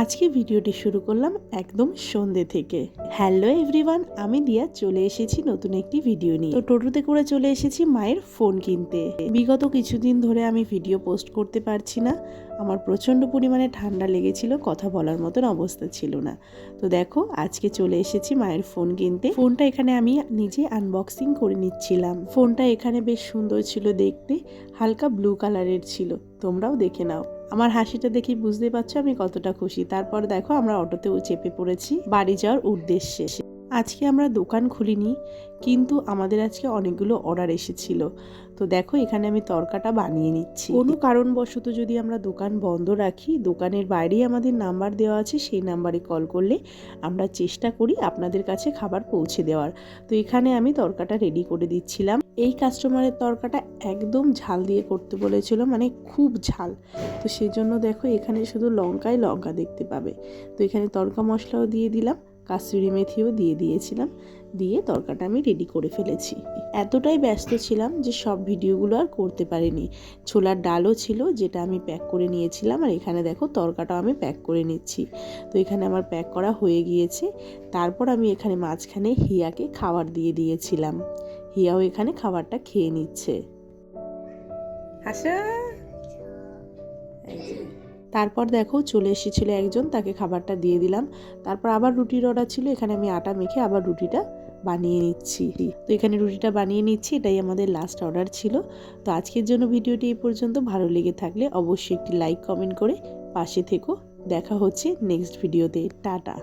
আজকে ভিডিওটি শুরু করলাম একদম সন্ধ্যে থেকে। হ্যালো এভরিওয়ান, আমি দিয়া চলে এসেছি নতুন একটি ভিডিও নিয়ে। তো টোটোতে করে চলে এসেছি মায়ের ফোন কিনতে। বিগত কিছুদিন ধরে আমি ভিডিও পোস্ট করতে পারছি না, আমার প্রচণ্ড পরিমাণে ঠান্ডা লেগেছিল, কথা বলার মতন অবস্থা ছিল না। তো দেখো আজকে চলে এসেছি মায়ের ফোন কিনতে। ফোনটা এখানে আমি নিজে আনবক্সিং করে নিচ্ছিলাম। ফোনটা এখানে বেশ সুন্দর ছিল দেখতে, হালকা ব্লু কালারের ছিল, তোমরাও দেখে নাও। আমার হাসিটা দেখে বুঝতে পারছো আমি কতটা খুশি। তারপর দেখো আমরা অটোতেও চেপে পড়েছি বাড়ি যাওয়ার উদ্দেশ্যে। আজকে আমরা দোকান খুলিনি, কিন্তু আমাদের আজকে অনেকগুলো অর্ডার এসেছিল। তো দেখো এখানে আমি তরকাটা বানিয়ে নিচ্ছি। কোনো কারণবশত যদি আমরা দোকান বন্ধ রাখি, দোকানের বাইরেই আমাদের নাম্বার দেওয়া আছে, সেই নাম্বারে কল করলে আমরা চেষ্টা করি আপনাদের কাছে খাবার পৌঁছে দেওয়ার। তো এখানে আমি তরকাটা রেডি করে দিচ্ছিলাম। এই কাস্টমারের তরকাটা একদম ঝাল দিয়ে করতে বলেছিল, মানে খুব ঝাল। তো সেই জন্য দেখো এখানে শুধু লঙ্কা দেখতে পাবে। তো এখানে তরকা মশলাও দিয়ে দিলাম, কাসুরি মেথিও দিয়ে দিয়েছিলাম, দিয়ে তরকাটা আমি রেডি করে ফেলেছি। এতটাই ব্যস্ত ছিলাম যে সব ভিডিওগুলো আর করতে পারিনি। ছোলার ডালও ছিল যেটা আমি প্যাক করে নিয়েছিলাম, আর এখানে দেখো তরকাটাও আমি প্যাক করে নিচ্ছি। তো এখানে আমার প্যাক করা হয়ে গিয়েছে। তারপর আমি এখানে মাঝখানে হিয়াকে খাবার দিয়ে দিয়েছিলাম। হিয়াও এখানে খাবারটা খেয়ে নিচ্ছে। তারপর দেখো চলে এসেছিল একজন, তাকে খাবারটা দিয়ে দিলাম। তারপর আবার রুটির অর্ডার ছিল, এখানে আমি আটা মেখে আবার রুটিটা বানিয়ে নিচ্ছি। তো এখানে রুটিটা বানিয়ে নিচ্ছি, এটাই আমাদের লাস্ট অর্ডার ছিল। তো আজকের জন্য ভিডিওটি এই পর্যন্ত। ভালো লেগে থাকলে অবশ্যই একটি লাইক কমেন্ট করে পাশে থেকো। দেখা হচ্ছে নেক্সট ভিডিওতে। টাটা।